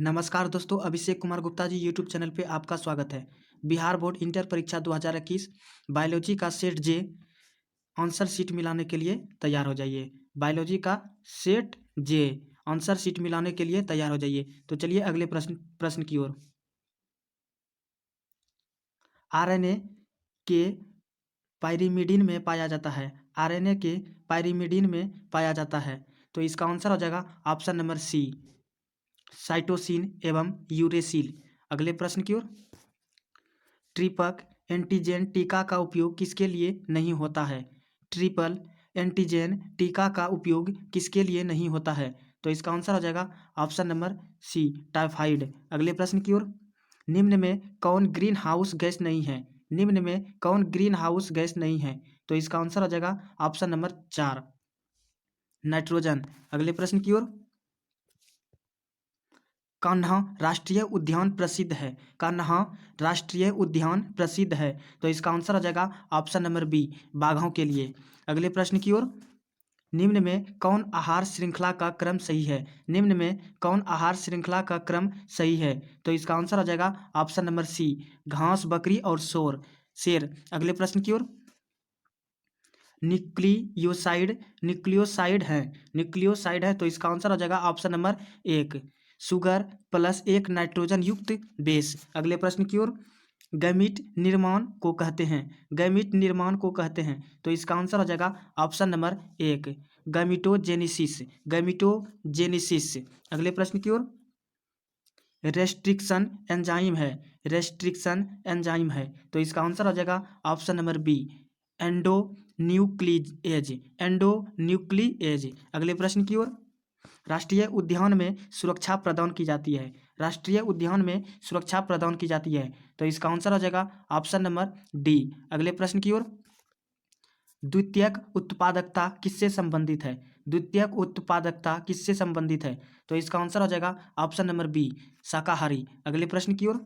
नमस्कार दोस्तों, Abhishek Kumar Gupta ji YouTube channel पे आपका स्वागत है। बिहार बोर्ड इंटर परीक्षा 2021 बायोलॉजी का सेट जे आंसर शीट मिलाने के लिए तैयार हो जाइए। बायोलॉजी का सेट जे आंसर शीट मिलाने के लिए तैयार हो जाइए। तो चलिए अगले प्रश्न की ओर। आरएनए के पायरिमिडीन में पाया जाता है। आरएनए के पायरिमिडीन में पाया जाता है। तो इसका आंसर हो जाएगा ऑप्शन नंबर सी, साइटोसिन एवं यूरेसिल। अगले प्रश्न की ओर। ट्रिपल एंटीजन टीका का उपयोग किसके लिए नहीं होता है? ट्रिपल एंटीजन टीका का उपयोग किसके लिए नहीं होता है? तो इसका आंसर हो जाएगा ऑप्शन नंबर सी, टाइफाइड। अगले प्रश्न की ओर। निम्न में कौन ग्रीन हाउस गैस नहीं है? निम्न में कौन ग्रीन हाउस गैस नहीं है? तो इसका आंसर हो जाएगा ऑप्शन नंबर 4, नाइट्रोजन। अगले प्रश्न की ओर। कान्हा राष्ट्रीय उद्यान प्रसिद्ध है। कान्हा राष्ट्रीय उद्यान प्रसिद्ध है। तो इसका आंसर हो जाएगा ऑप्शन नंबर बी, बाघों के लिए। अगले प्रश्न की ओर। निम्न में कौन आहार श्रृंखला का क्रम सही है? निम्न में कौन आहार श्रृंखला का क्रम सही है? तो इसका आंसर हो जाएगा ऑप्शन नंबर सी, घास, बकरी और शेर। अगले प्रश्न की ओर। न्यूक्लियोसाइड है तो इसका आंसर हो जाएगा option number 1, sugar plus 1 nitrogen युक्त बेस। अगले प्रश्न की ओर। गैमीट निर्माण को कहते हैं तो इसका आंसर हो जाएगा ऑप्शन नंबर 1, गैमीटोजेनिसिस। अगले प्रश्न की ओर। रेस्ट्रिक्शन एंजाइम है तो इसका आंसर हो जाएगा ऑप्शन नंबर बी, एंडोन्यूक्लीएज। अगले प्रश्न की ओर। राष्ट्रीय उद्यान में सुरक्षा प्रदान की जाती है। तो इसका आंसर हो जाएगा ऑप्शन नंबर डी। अगले प्रश्न की ओर। द्वितीयक उत्पादकता किससे संबंधित है? तो इसका आंसर हो जाएगा ऑप्शन नंबर बी, शाकाहारी। अगले प्रश्न की ओर।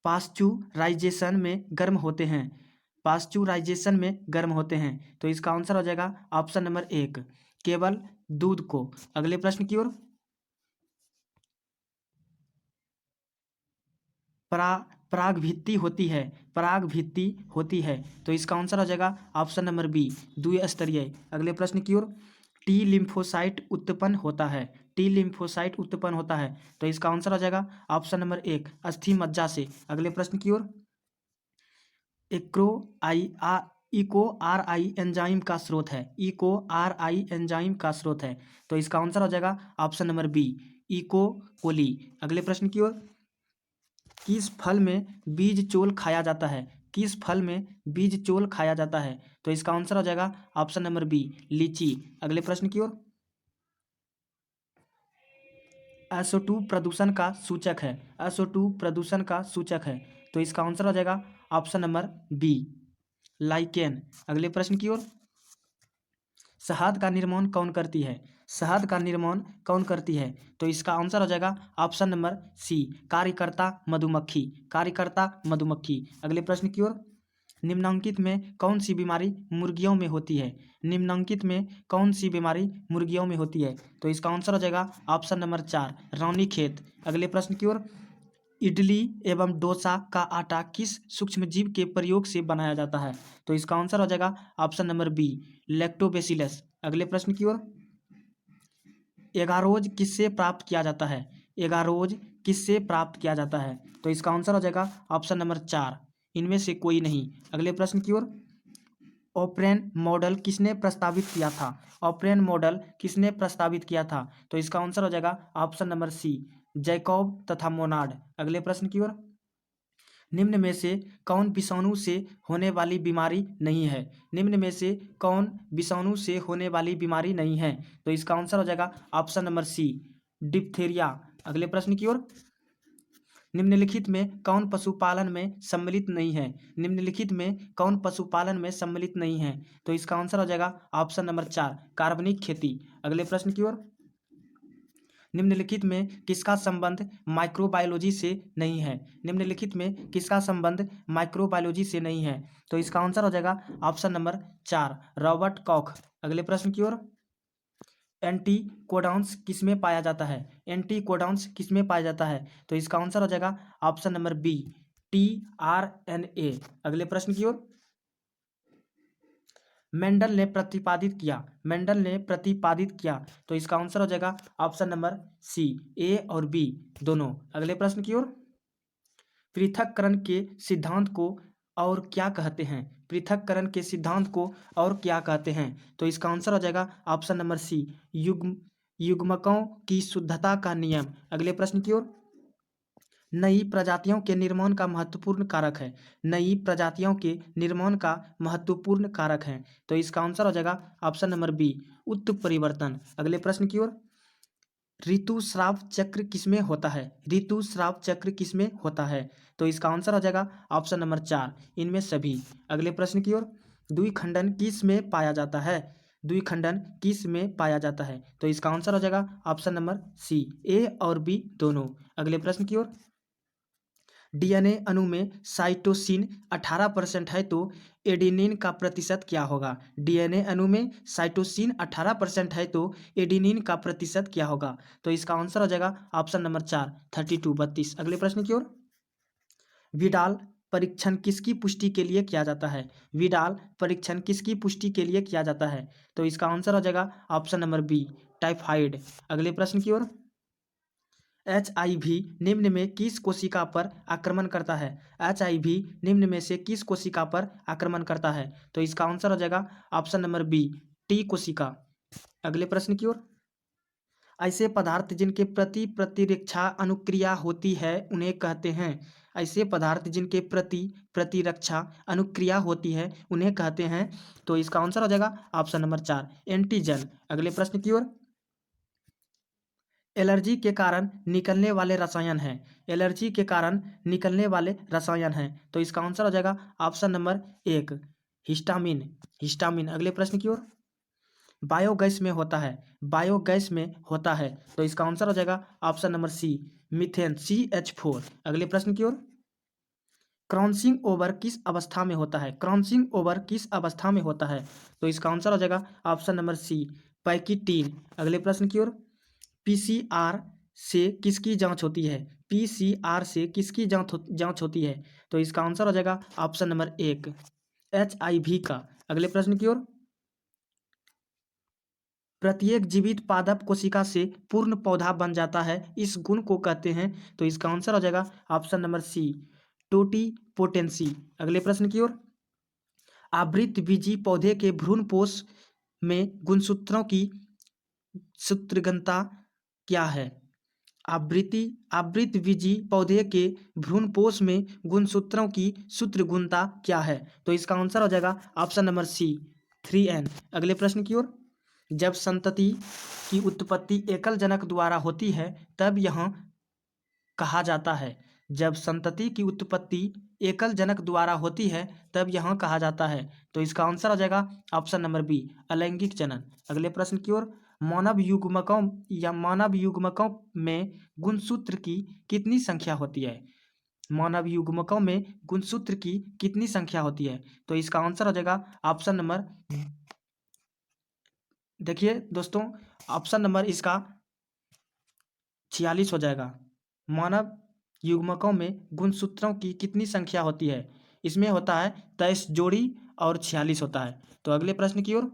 पाश्चुराइजेशन में गर्म होते हैं तो इसका आंसर हो जाएगा ऑप्शन नंबर 1, केवल दूध को। अगले प्रश्न की ओर। परागभित्ति होती है तो इसका आंसर हो जाएगा ऑप्शन नंबर बी, द्विस्तरीय। अगले प्रश्न की ओर। टी लिम्फोसाइट उत्पन्न होता है तो इसका आंसर हो जाएगा ऑप्शन नंबर 1, अस्थि मज्जा से। अगले प्रश्न की ओर। इको आर आई एंजाइम का स्रोत है तो इसका आंसर हो जाएगा option number B, E coli. अगले प्रश्न की ओर। किस फल में बीज चोल खाया जाता है? तो इसका आंसर हो जाएगा ऑप्शन नंबर बी, लीची। अगले प्रश्न की ओर। SO2 प्रदूषण का सूचक है तो इसका आंसर हो जाएगा ऑप्शन नंबर बी, लाइकेन। अगले प्रश्न की ओर। शहद का निर्माण कौन करती है? तो इसका आंसर हो जाएगा ऑप्शन नंबर सी, कार्यकर्ता मधुमक्खी। अगले प्रश्न की ओर। निम्नलिखित में कौन सी बीमारी मुर्गियों में होती है? तो इसका आंसर हो जाएगा ऑप्शन नंबर 4, रानीखेत। अगले प्रश्न की ओर। इडली एवं डोसा का आटा किस सूक्ष्मजीव के प्रयोग से बनाया जाता है? तो इसका आंसर हो जाएगा ऑप्शन नंबर बी, लैक्टोबैसिलस। अगले प्रश्न की ओर। एगारोज किससे प्राप्त किया जाता है? तो इसका आंसर हो जाएगा ऑप्शन नंबर 4, इनमें से कोई नहीं। अगले प्रश्न की ओर। ऑपरेन मॉडल किसने प्रस्तावित किया था? तो इसका आंसर हो जाएगा ऑप्शन नंबर सी, जैकब तथा मोनार्ड। अगले प्रश्न की ओर। निम्न में से कौन विषाणु से होने वाली बीमारी नहीं है? तो इसका आंसर हो जाएगा ऑप्शन नंबर सी, डिप्थेरिया। अगले प्रश्न की ओर। निम्नलिखित में कौन पशुपालन में सम्मिलित नहीं है? तो इसका आंसर हो जाएगा ऑप्शन नंबर 4, कार्बनिक खेती। अगले प्रश्न की ओर। निम्नलिखित में किसका संबंध माइक्रोबायोलॉजी से नहीं है? तो इसका आंसर हो जाएगा ऑप्शन नंबर 4, रॉबर्ट कॉख। अगले प्रश्न की ओर। एंटीकोडॉन्स किस में पाया जाता है? एंटीकोडॉन्स किस में पाया जाता है? तो इसका आंसर हो जाएगा ऑप्शन नंबर बी, tRNA। अगले प्रश्न की ओर। मेंडल ने प्रतिपादित किया तो इसका आंसर हो जाएगा ऑप्शन नंबर सी, ए और बी दोनों। अगले प्रश्न की ओर। पृथक्करण के सिद्धांत को और क्या कहते हैं? पृथक्करण के सिद्धांत को और क्या कहते हैं? तो इसका आंसर हो जाएगा ऑप्शन नंबर सी, युग्मकों की शुद्धता का नियम। अगले प्रश्न की ओर। नई प्रजातियों के निर्माण का महत्वपूर्ण कारक है। नई प्रजातियों के निर्माण का महत्वपूर्ण कारक है। तो इसका आंसर हो जाएगा ऑप्शन नंबर बी, उत्परिवर्तन। अगले प्रश्न की ओर। ऋतुस्राव चक्र किसमें होता है? ऋतुस्राव चक्र किसमें होता है? तो इसका आंसर हो जाएगा ऑप्शन नंबर 4, इनमें सभी। अगले प्रश्न की ओर। द्विखंडन किस में पाया जाता है? द्विखंडन किस में पाया जाता है? तो इसका आंसर हो जाएगा ऑप्शन नंबर सी, ए और बी दोनों। अगले प्रश्न की ओर। डीएनए अणु में साइटोसिन 18% है तो एडेनिन का प्रतिशत क्या होगा? डीएनए अणु में साइटोसिन 18% है तो एडेनिन का प्रतिशत क्या होगा? तो इसका आंसर हो जाएगा ऑप्शन नंबर 4, 32। अगले प्रश्न की ओर। विडाल परीक्षण किसकी पुष्टि के लिए किया जाता है? विडाल परीक्षण किसकी पुष्टि के लिए किया जाता है? तो इसका आंसर हो जाएगा ऑप्शन नंबर बी, टाइफाइड। अगले प्रश्न की ओर। HIV निम्न में किस कोशिका पर आक्रमण करता है? HIV निम्न में से किस कोशिका पर आक्रमण करता है? तो इसका आंसर हो जाएगा ऑप्शन नंबर बी, टी कोशिका। अगले प्रश्न की ओर। ऐसे पदार्थ जिनके प्रति प्रतिरक्षा अनुक्रिया होती है उन्हें कहते हैं। ऐसे पदार्थ जिनके प्रति प्रतिरक्षा अनुक्रिया होती है उन्हें कहते हैं। तो इसका आंसर हो जाएगा ऑप्शन नंबर 4, एंटीजन। अगले प्रश्न की ओर। एलर्जी के कारण निकलने वाले रसायन हैं। एलर्जी के कारण निकलने वाले रसायन हैं। तो इसका आंसर हो जाएगा ऑप्शन नंबर 1, हिस्टामिन। हिस्टामिन। अगले प्रश्न की ओर। बायोगैस में होता है। बायोगैस में होता है। तो इसका आंसर हो जाएगा ऑप्शन नंबर सी, मीथेन, CH4। अगले प्रश्न की ओर। क्रॉसिंग ओवर किस अवस्था में होता है? क्रॉसिंग ओवर किस अवस्था में होता है? तो इसका आंसर हो जाएगा ऑप्शन नंबर सी, पैकिटीन। अगले प्रश्न की ओर। PCR से किसकी जांच होती है? PCR से किसकी जांच होती है? तो इसका आंसर हो जाएगा ऑप्शन नंबर 1, HIV का। अगले प्रश्न की ओर। प्रत्येक जीवित पादप कोशिका से पूर्ण पौधा बन जाता है, इस गुण को कहते हैं। तो इसका आंसर हो जाएगा ऑप्शन नंबर सी, टोटिपोटेंसी। अगले प्रश्न की ओर। आवृतबीजी पौधे के भ्रूणपोष में गुणसूत्रों की सूत्रगणता क्या है? आवृतबीजी पौधे के भ्रूणपोष में गुणसूत्रों की सूत्रगुणता क्या है? तो इसका आंसर हो जाएगा ऑप्शन नंबर सी, 3N। अगले प्रश्न की ओर। जब संतति की उत्पत्ति एकल जनक द्वारा होती है तब यह कहा जाता है। जब संतति की उत्पत्ति एकल जनक द्वारा होती है तब यह कहा जाता है। तो इसका आंसर हो जाएगा ऑप्शन नंबर बी, अलैंगिक जनन। अगले प्रश्न की ओर। मानव युग्मकों में गुणसूत्र की कितनी संख्या होती है? मानव युग्मकों में गुणसूत्र की कितनी संख्या होती है? तो इसका आंसर हो जाएगा ऑप्शन नंबर, देखिए दोस्तों, ऑप्शन नंबर इसका 46 हो जाएगा। मानव युग्मकों में गुणसूत्रों की कितनी संख्या होती है? इसमें होता है 23 जोड़ी और 46 होता है। तो अगले प्रश्न की ओर।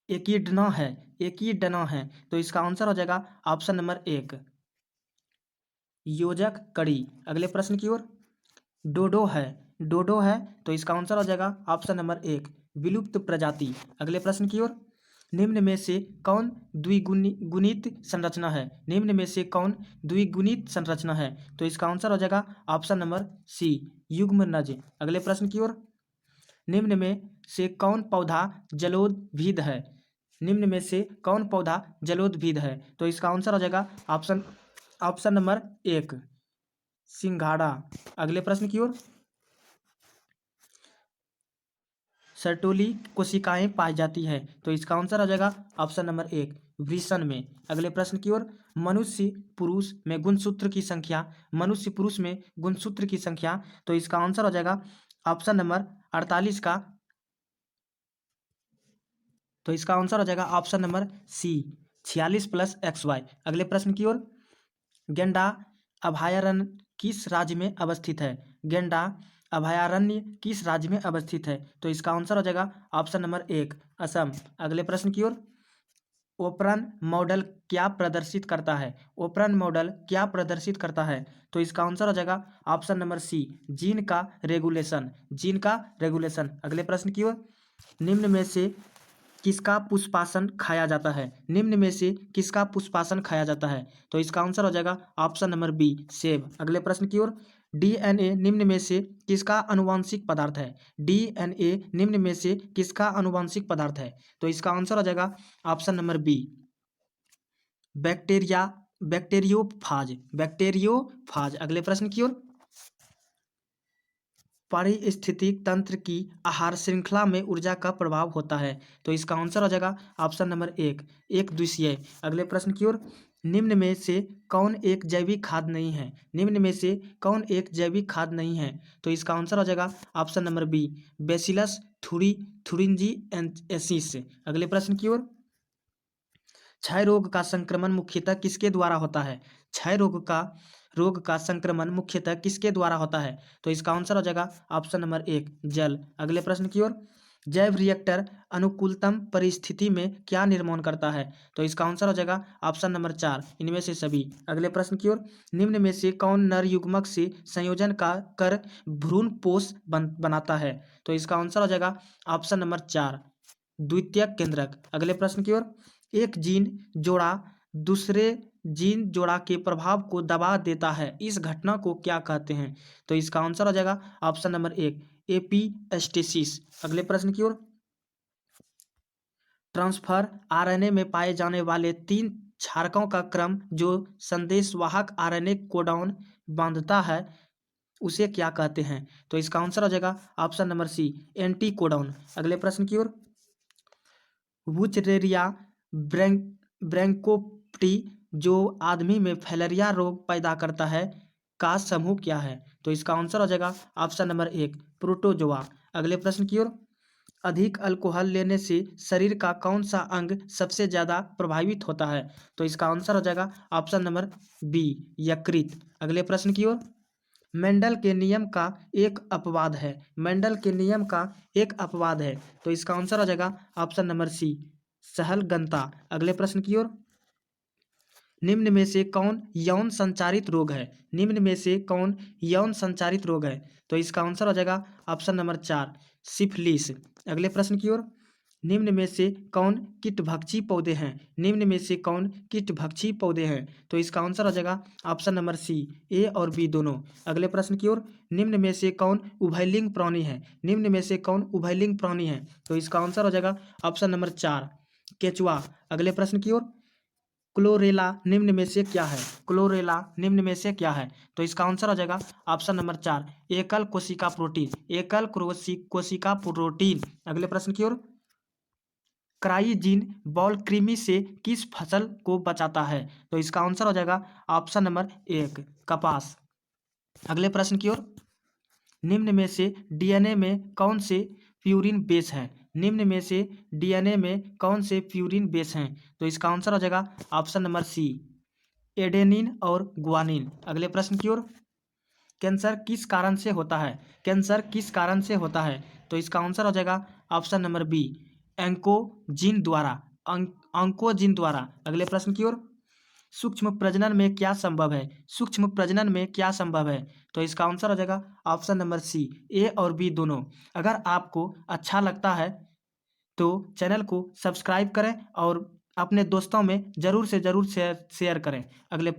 एकीडना है। तो इसका आंसर हो जाएगा ऑप्शन नंबर 1, योजक कड़ी। अगले प्रश्न की ओर। डोडो है। तो इसका आंसर हो जाएगा ऑप्शन नंबर 1, विलुप्त प्रजाति। अगले प्रश्न की ओर। निम्न में से कौन द्विगुणित संरचना है? निम्न में से कौन द्विगुणित संरचना है? तो इसका आंसर हो जाएगा ऑप्शन नंबर सी, युग्मनज। अगले प्रश्न की ओर। निम्न में से कौन पौधा जलोद्भिद है? निम्न में से कौन पौधा जलोद्भिद है? तो इसका आंसर हो जाएगा ऑप्शन नंबर 1, सिंघाड़ा। अगले प्रश्न की ओर। सर्टोली कोशिकाएं पाई जाती है। तो इसका आंसर हो जाएगा ऑप्शन नंबर 1, वृषण में। अगले प्रश्न की ओर। मनुष्य पुरुष में गुणसूत्र की संख्या। तो इसका आंसर हो जाएगा ऑप्शन नंबर 48 का। तो इसका आंसर हो जाएगा ऑप्शन नंबर सी 46 + XY। अगले प्रश्न की ओर। गेंडा अभयारण्य किस राज्य में अवस्थित है? गेंडा अभयारण्य किस राज्य में अवस्थित है? तो इसका आंसर हो जाएगा ऑप्शन नंबर 1 असम। अगले प्रश्न की ओर। ओपरन मॉडल क्या प्रदर्शित करता है? ओपरन मॉडल क्या प्रदर्शित करता है? तो इसका आंसर हो जाएगा ऑप्शन नंबर सी जीन का रेगुलेशन। जीन का रेगुलेशन। अगले प्रश्न की ओर। निम्न में से किसका पुष्पासन खाया जाता है? निम्न में से किसका पुष्पासन खाया जाता है? तो इसका आंसर हो जाएगा ऑप्शन नंबर बी सेब। अगले प्रश्न की ओर। डीएनए निम्न में से किसका आनुवांशिक पदार्थ है? डीएनए निम्न में से किसका आनुवांशिक पदार्थ है? तो इसका आंसर हो जाएगा option number B bacteria bacteriophage. Bacteriophage. अगले प्रश्न की ओर। पारिस्थितिक तंत्र की आहार श्रृंखला में ऊर्जा का प्रभाव होता है? तो इसका आंसर हो जाएगा ऑप्शन नंबर 1 एक द्वितीय। अगले प्रश्न की ओर। निम्न में से कौन एक जैविक खाद नहीं है? निम्न में से कौन एक जैविक खाद नहीं है? तो इसका आंसर हो जाएगा option number B Bacillus thuringiensis. अगले प्रश्न की ओर। क्षय रोग का संक्रमण मुख्यतः किसके द्वारा होता है? क्षय रोग का संक्रमण मुख्यतः किसके द्वारा होता है? तो इसका आंसर हो जाएगा ऑप्शन नंबर 1 जल। अगले प्रश्न की ओर। जैव रिएक्टर अनुकूलतम परिस्थिति में क्या निर्माण करता है? तो इसका आंसर हो जाएगा ऑप्शन नंबर 4 इनमें से सभी। अगले प्रश्न की ओर। निम्न में से कौन नर युग्मक से संयोजन का कर भ्रूण पोष बनाता है? तो इसका आंसर हो जाएगा ऑप्शन नंबर 4 द्वितीयक केंद्रक। अगले प्रश्न की ओर। एक जीन जोड़ा दूसरे जीन जोड़ा के प्रभाव को दबा देता है, इस घटना को क्या कहते हैं? तो इसका आंसर हो जाएगा ऑप्शन नंबर 1 एपीस्टेसिस। अगले प्रश्न की ओर। ट्रांसफर आरएनए में पाए जाने वाले 3 क्षारकों का क्रम जो संदेशवाहक आरएनए कोडॉन बांधता है उसे क्या कहते हैं? तो इसका आंसर हो जाएगा option number C anticodon. अगले प्रश्न की ओर। वुचरेरिया ब्रैंकोप्टी जो आदमी में फैलेरिया रोग पैदा करता है का समूह क्या है? तो इसका आंसर हो जाएगा ऑप्शन नंबर 1 प्रोटोजोआ। अगले प्रश्न की ओर। अधिक अल्कोहल लेने से शरीर का कौन सा अंग सबसे ज़्यादा प्रभावित होता है? तो इसका आंसर हो जाएगा ऑप्शन नंबर बी यकृत। अगले प्रश्न की ओर। मेंडल के नियम का एक अपवाद है। मेंडल के नियम का एक अपवाद है। तो इसका आंसर हो जाएगा ऑप्शन नंबर सी सहलगनता। अगले प्रश्न की ओर। निम्न में से कौन यौन संचारित रोग है? निम्न में से कौन यौन संचारित रोग है? तो इसका आंसर हो जाएगा ऑप्शन नंबर 4 सिफिलिस। अगले प्रश्न की ओर। निम्न में से कौन कीटभक्षी पौधे हैं? निम्न में से कौन कीटभक्षी पौधे हैं? तो इसका आंसर हो जाएगा ऑप्शन नंबर सी ए और बी दोनों। अगले प्रश्न की ओर। निम्न में से कौन उभयलिंग प्राणी है? निम्न में से कौन उभयलिंग प्राणी है? तो इसका आंसर हो जाएगा ऑप्शन नंबर 4 केचुआ। अगले प्रश्न की ओर। क्लोरेला निम्न में से क्या है? क्लोरेला निम्न में से क्या है? तो इसका आंसर हो जाएगा ऑप्शन नंबर 4 एकल कोशिका प्रोटीन। एकल कोशिका प्रोटीन। अगले प्रश्न की ओर। क्राइजीन बॉल कृमि से किस फसल को बचाता है? तो इसका आंसर हो जाएगा ऑप्शन नंबर 1 कपास। अगले प्रश्न की ओर। निम्न में से डीएनए में कौन से प्यूरिन बेस हैं? निम्न में से डीएनए में कौन से प्यूरिन बेस हैं? तो इसका आंसर हो जाएगा ऑप्शन नंबर सी एडेनिन और गुआनिन। अगले प्रश्न की ओर। कैंसर किस कारण से होता है? कैंसर किस कारण से होता है? तो इसका आंसर हो जाएगा ऑप्शन नंबर बी एंकोजीन द्वारा। ऑंकोजीन द्वारा। अगले प्रश्न की ओर। सूक्ष्म प्रजनन में क्या संभव है? सूक्ष्म प्रजनन में क्या संभव है? तो इसका आंसर हो जाएगा ऑप्शन नंबर सी ए और बी दोनों। अगर आपको अच्छा लगता है तो चैनल को सब्सक्राइब करें और अपने दोस्तों में ज़रूर से ज़रूर शेयर करें। अगले